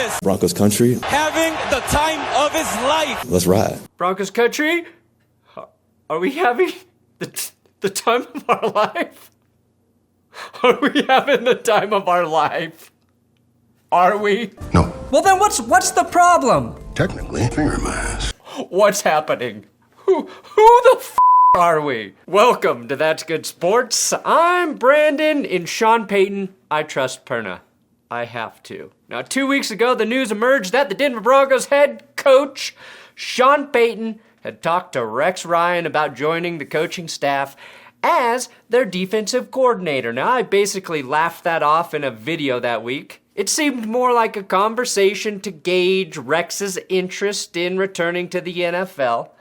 Yes. Broncos country. Having the time of his life. Let's ride. Broncos country? Are we having the time of our life? Are we having the time of our life? Are we? No. Well then what's the problem? Technically, finger in my ass. What's happening? Who the f*** are we? Welcome to That's Good Sports. I'm Brandon. In Sean Payton, I trust Perna. I have to. Now, 2 weeks ago, the news emerged that the Denver Broncos head coach, Sean Payton, had talked to Rex Ryan about joining the coaching staff as their defensive coordinator. Now, I basically laughed that off in a video that week. It seemed more like a conversation to gauge Rex's interest in returning to the NFL.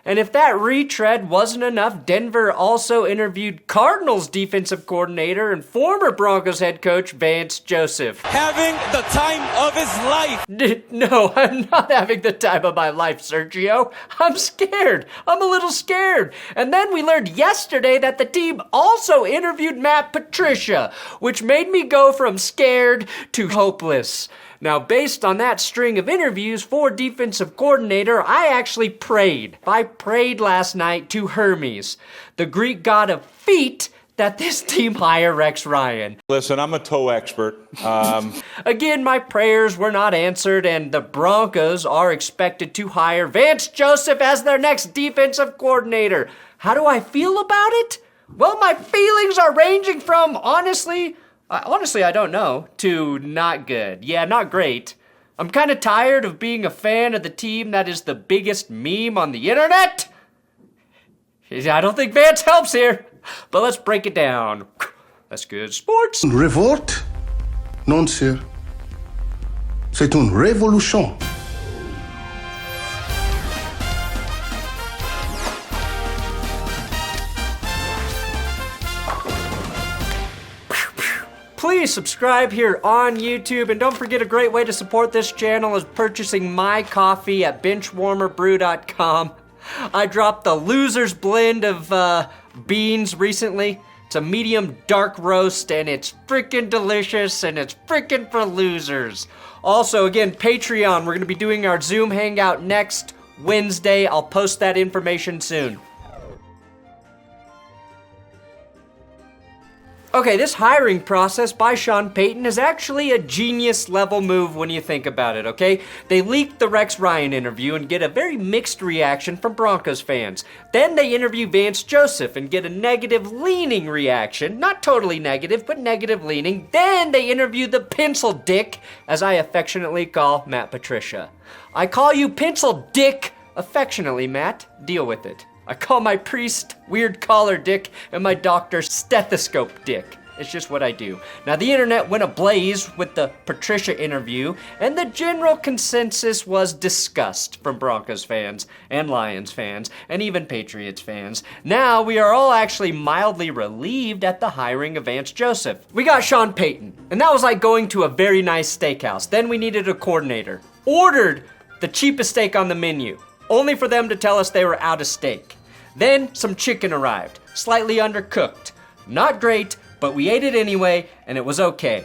And if that retread wasn't enough, Denver also interviewed Cardinals defensive coordinator and former Broncos head coach Vance Joseph. Having the time of his life. No, I'm not having the time of my life, Sergio. I'm scared. I'm a little scared. And then we learned yesterday that the team also interviewed Matt Patricia, which made me go from scared to hopeless. Now, based on that string of interviews for defensive coordinator, I actually prayed. I prayed last night to Hermes, the Greek god of feet, that this team hire Rex Ryan. Listen, I'm a toe expert. Again, my prayers were not answered, and the Broncos are expected to hire Vance Joseph as their next defensive coordinator. How do I feel about it? Well, my feelings are ranging from, honestly, I don't know, to not good. Yeah, not great. I'm kind of tired of being a fan of the team that is the biggest meme on the internet. I don't think Vance helps here, but let's break it down. That's good sports. Une révolte? Non, sir. C'est une révolution. Please subscribe here on YouTube, and don't forget a great way to support this channel is purchasing my coffee at BenchwarmerBrew.com. I dropped the loser's blend of beans recently. It's a medium dark roast, and it's freaking delicious, and it's freaking for losers. Also, again, Patreon. We're going to be doing our Zoom hangout next Wednesday. I'll post that information soon. Okay, this hiring process by Sean Payton is actually a genius level move when you think about it, okay? They leaked the Rex Ryan interview and get a very mixed reaction from Broncos fans. Then they interview Vance Joseph and get a negative leaning reaction. Not totally negative, but negative leaning. Then they interview the pencil dick, as I affectionately call Matt Patricia. I call you pencil dick affectionately, Matt. Deal with it. I call my priest weird collar dick and my doctor stethoscope dick. It's just what I do. Now, the internet went ablaze with the Patricia interview, and the general consensus was disgust from Broncos fans and Lions fans and even Patriots fans. Now, we are all actually mildly relieved at the hiring of Vance Joseph. We got Sean Payton, and that was like going to a very nice steakhouse. Then we needed a coordinator. Ordered the cheapest steak on the menu, only for them to tell us they were out of steak. Then some chicken arrived, slightly undercooked. Not great, but we ate it anyway, and it was okay.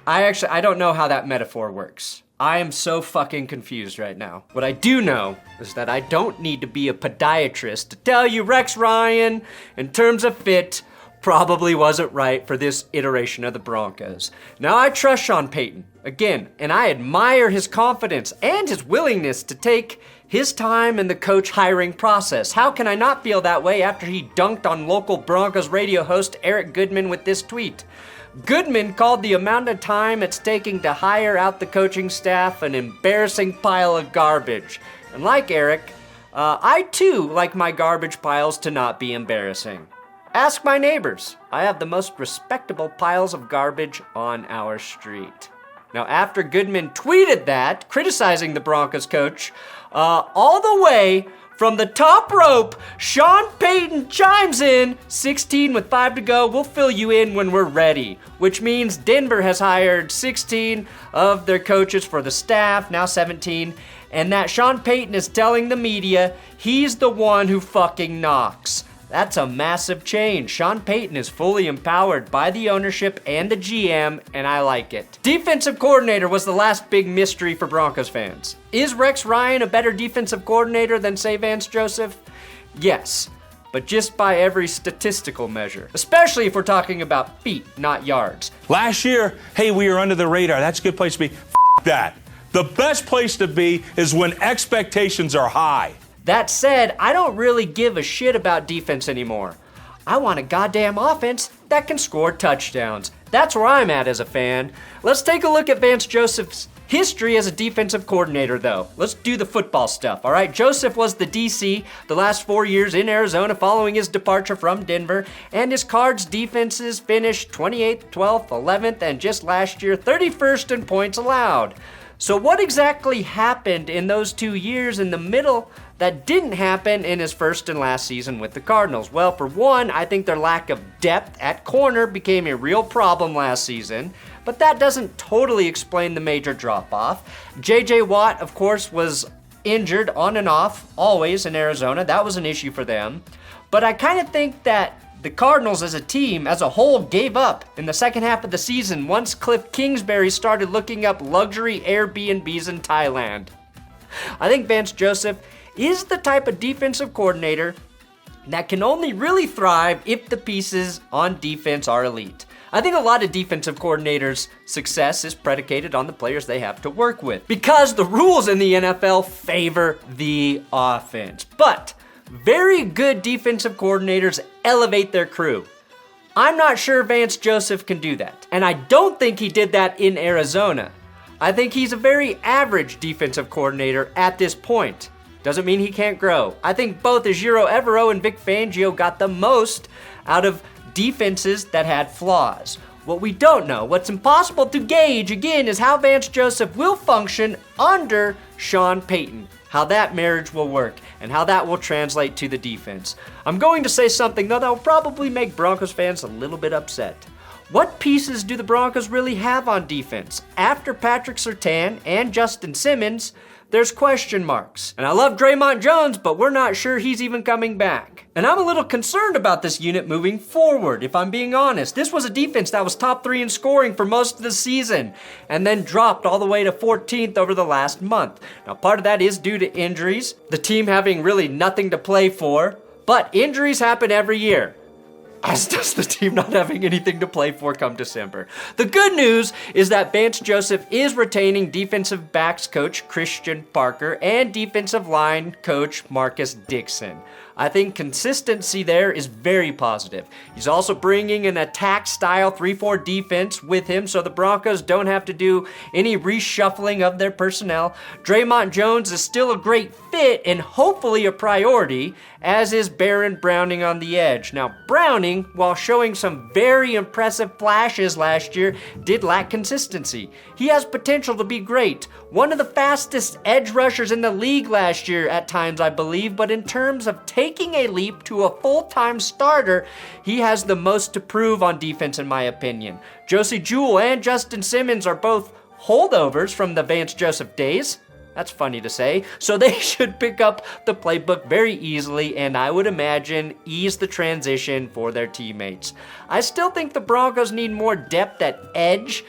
I don't know how that metaphor works. I am so fucking confused right now. What I do know is that I don't need to be a podiatrist to tell you Rex Ryan, in terms of fit, probably wasn't right for this iteration of the Broncos. Now, I trust Sean Payton, again, and I admire his confidence and his willingness to take his time in the coach hiring process. How can I not feel that way after he dunked on local Broncos radio host Eric Goodman with this tweet? Goodman called the amount of time it's taking to hire out the coaching staff an embarrassing pile of garbage. And like Eric, I too like my garbage piles to not be embarrassing. Ask my neighbors. I have the most respectable piles of garbage on our street. Now, after Goodman tweeted that, criticizing the Broncos coach, all the way from the top rope, Sean Payton chimes in, 16 with 5 to go, we'll fill you in when we're ready, which means Denver has hired 16 of their coaches for the staff, now 17, and that Sean Payton is telling the media he's the one who fucking knocks. That's a massive change. Sean Payton is fully empowered by the ownership and the GM, and I like it. Defensive coordinator was the last big mystery for Broncos fans. Is Rex Ryan a better defensive coordinator than, say, Vance Joseph? Yes, but just by every statistical measure, especially if we're talking about feet, not yards. Last year, hey, we were under the radar. That's a good place to be. That. The best place to be is when expectations are high. That said, I don't really give a shit about defense anymore. I want a goddamn offense that can score touchdowns. That's where I'm at as a fan. Let's take a look at Vance Joseph's history as a defensive coordinator, though. Let's do the football stuff, all right? Joseph was the DC the last 4 years in Arizona following his departure from Denver, and his Cards defenses finished 28th, 12th, 11th, and just last year, 31st in points allowed. So what exactly happened in those 2 years in the middle that didn't happen in his first and last season with the Cardinals? Well, for one, I think their lack of depth at corner became a real problem last season, but that doesn't totally explain the major drop-off. J.J. Watt, of course, was injured on and off, always in Arizona. That was an issue for them. But I kind of think that the Cardinals as a team, as a whole, gave up in the second half of the season once Cliff Kingsbury started looking up luxury Airbnbs in Thailand. I think Vance Joseph is the type of defensive coordinator that can only really thrive if the pieces on defense are elite. I think a lot of defensive coordinators' success is predicated on the players they have to work with, because the rules in the NFL favor the offense. But very good defensive coordinators elevate their crew. I'm not sure Vance Joseph can do that, and I don't think he did that in Arizona. I think he's a very average defensive coordinator at this point. Doesn't mean he can't grow. I think both Ejiro Evero and Vic Fangio got the most out of defenses that had flaws. What we don't know, what's impossible to gauge, again, is how Vance Joseph will function under Sean Payton, how that marriage will work, and how that will translate to the defense. I'm going to say something, though, that will probably make Broncos fans a little bit upset. What pieces do the Broncos really have on defense? After Patrick Surtain and Justin Simmons, there's question marks. And I love Draymond Jones, but we're not sure he's even coming back. And I'm a little concerned about this unit moving forward, if I'm being honest. This was a defense that was top 3 in scoring for most of the season, and then dropped all the way to 14th over the last month. Now, part of that is due to injuries, the team having really nothing to play for, but injuries happen every year, as does the team not having anything to play for come December. The good news is that Vance Joseph is retaining defensive backs coach Christian Parker and defensive line coach Marcus Dixon. I think consistency there is very positive. He's also bringing an attack-style 3-4 defense with him, so the Broncos don't have to do any reshuffling of their personnel. Draymond Jones is still a great fit and hopefully a priority, as is Baron Browning on the edge. Now, Browning, while showing some very impressive flashes last year, did lack consistency. He has potential to be great. One of the fastest edge rushers in the league last year at times, I believe, but in terms of taking a leap to a full-time starter, he has the most to prove on defense in my opinion. Josie Jewell and Justin Simmons are both holdovers from the Vance Joseph days. That's funny to say. So they should pick up the playbook very easily, and I would imagine ease the transition for their teammates. I still think the Broncos need more depth at edge,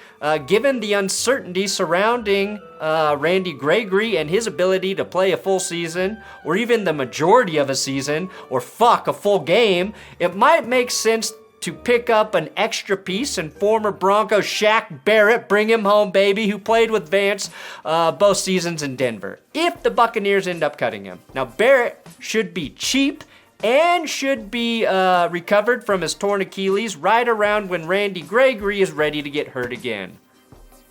given the uncertainty surrounding Randy Gregory and his ability to play a full season, or even the majority of a season, or a full game. It might make sense to pick up an extra piece and former Bronco Shaq Barrett, bring him home, baby, who played with Vance both seasons in Denver, if the Buccaneers end up cutting him. Now, Barrett should be cheap and should be recovered from his torn Achilles right around when Randy Gregory is ready to get hurt again.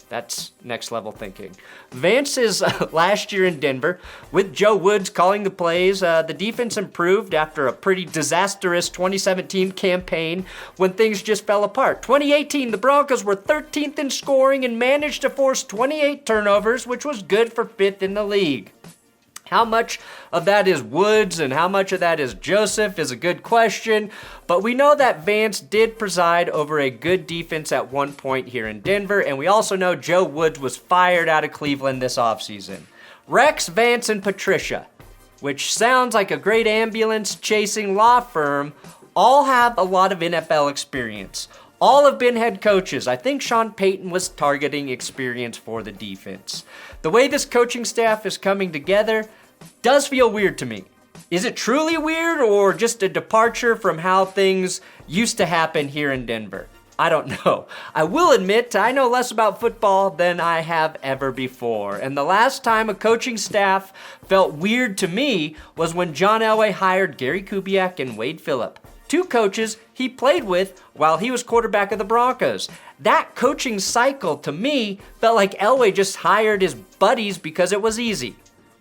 That's next level thinking. Vance's last year in Denver, with Joe Woods calling the plays, the defense improved after a pretty disastrous 2017 campaign when things just fell apart. 2018, the Broncos were 13th in scoring and managed to force 28 turnovers, which was good for 5th in the league. How much of that is Woods and how much of that is Joseph is a good question, but we know that Vance did preside over a good defense at one point here in Denver, and we also know Joe Woods was fired out of Cleveland this offseason. Rex, Vance, and Patricia. which sounds like a great ambulance-chasing law firm, all have a lot of NFL experience. All have been head coaches. I think Sean Payton was targeting experience for the defense. The way this coaching staff is coming together does feel weird to me. Is it truly weird or just a departure from how things used to happen here in Denver? I don't know. I will admit I know less about football than I have ever before. And the last time a coaching staff felt weird to me was when John Elway hired Gary Kubiak and Wade Phillip, two coaches he played with while he was quarterback of the Broncos. That coaching cycle to me felt like Elway just hired his buddies because it was easy.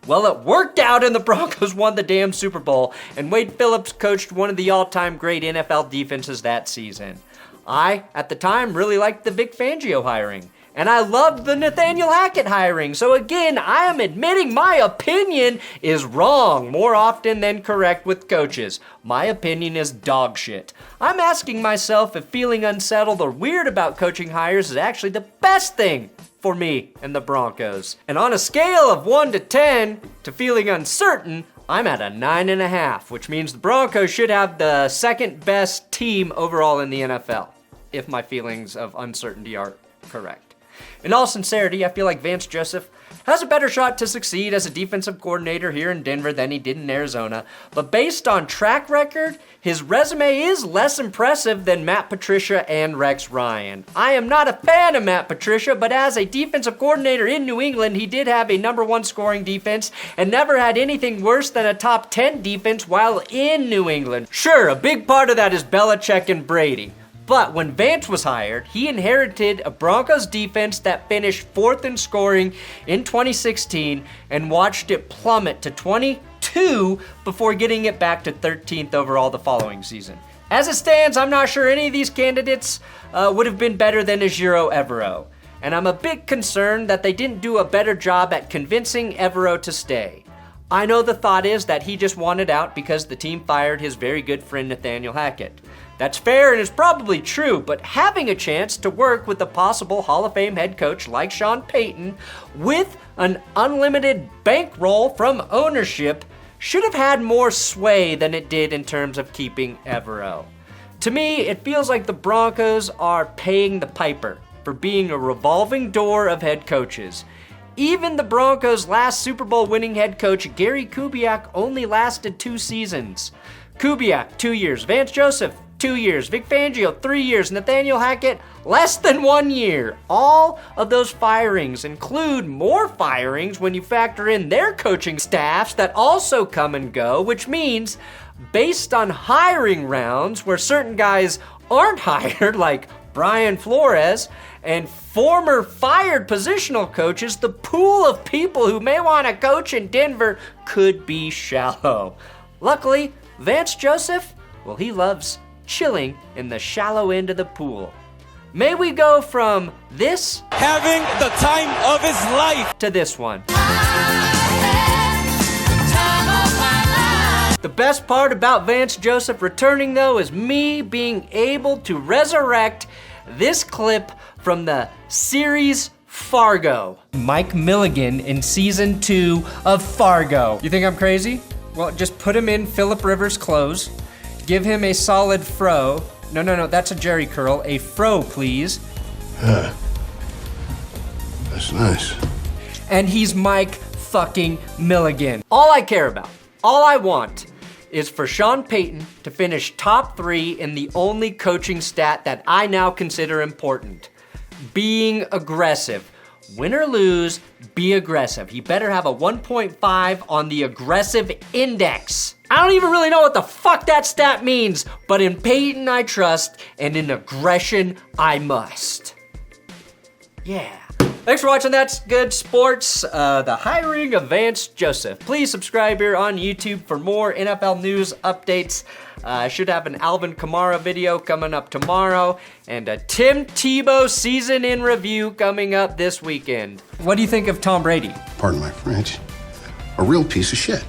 Well, it worked out and the Broncos won the damn Super Bowl, and Wade Phillips coached one of the all-time great NFL defenses that season. I, at the time, really liked the Vic Fangio hiring, and I loved the Nathaniel Hackett hiring, so again, I am admitting my opinion is wrong more often than correct with coaches. My opinion is dog shit. I'm asking myself if feeling unsettled or weird about coaching hires is actually the best thing for me and the Broncos. And on a scale of 1 to 10 to feeling uncertain, I'm at a 9.5, which means the Broncos should have the second best team overall in the NFL, if my feelings of uncertainty are correct. In all sincerity, I feel like Vance Joseph has a better shot to succeed as a defensive coordinator here in Denver than he did in Arizona, but based on track record, his resume is less impressive than Matt Patricia and Rex Ryan. I am not a fan of Matt Patricia, but as a defensive coordinator in New England, he did have a #1 scoring defense and never had anything worse than a top 10 defense while in New England. Sure, a big part of that is Belichick and Brady. But when Vance was hired, he inherited a Broncos defense that finished 4th in scoring in 2016 and watched it plummet to 22 before getting it back to 13th overall the following season. As it stands, I'm not sure any of these candidates would have been better than Ejiro Evero. And I'm a bit concerned that they didn't do a better job at convincing Evero to stay. I know the thought is that he just wanted out because the team fired his very good friend Nathaniel Hackett. That's fair and is probably true, but having a chance to work with a possible Hall of Fame head coach like Sean Payton with an unlimited bankroll from ownership should have had more sway than it did in terms of keeping Evero. To me, it feels like the Broncos are paying the piper for being a revolving door of head coaches. Even the Broncos' last Super Bowl winning head coach, Gary Kubiak, only lasted 2 seasons. Kubiak, 2 years. Vance Joseph, 2 years. Vic Fangio, 3 years. Nathaniel Hackett, less than 1 year. All of those firings include more firings when you factor in their coaching staffs that also come and go, which means based on hiring rounds where certain guys aren't hired, like Brian Flores, and former fired positional coaches, the pool of people who may want to coach in Denver could be shallow. Luckily, Vance Joseph, well, he loves chilling in the shallow end of the pool. May we go from this Having the time of his life. to this one. The best part about Vance Joseph returning, though, is me being able to resurrect this clip from the series Fargo. Mike Milligan in season 2 of Fargo. You think I'm crazy? Well, just put him in Phillip Rivers' clothes, give him a solid fro. No, that's a Jerry curl. A fro, please. Yeah. That's nice. And he's Mike fucking Milligan. All I care about, all I want, is for Sean Payton to finish top 3 in the only coaching stat that I now consider important. Being aggressive. Win or lose, be aggressive. He better have a 1.5 on the aggressive index. I don't even really know what the fuck that stat means, but in Payton I trust, and in aggression I must. Yeah. Thanks for watching That's Good Sports, the hiring of Vance Joseph. Please subscribe here on YouTube for more NFL news updates. I should have an Alvin Kamara video coming up tomorrow, and a Tim Tebow season in review coming up this weekend. What do you think of Tom Brady? Pardon my French. A real piece of shit.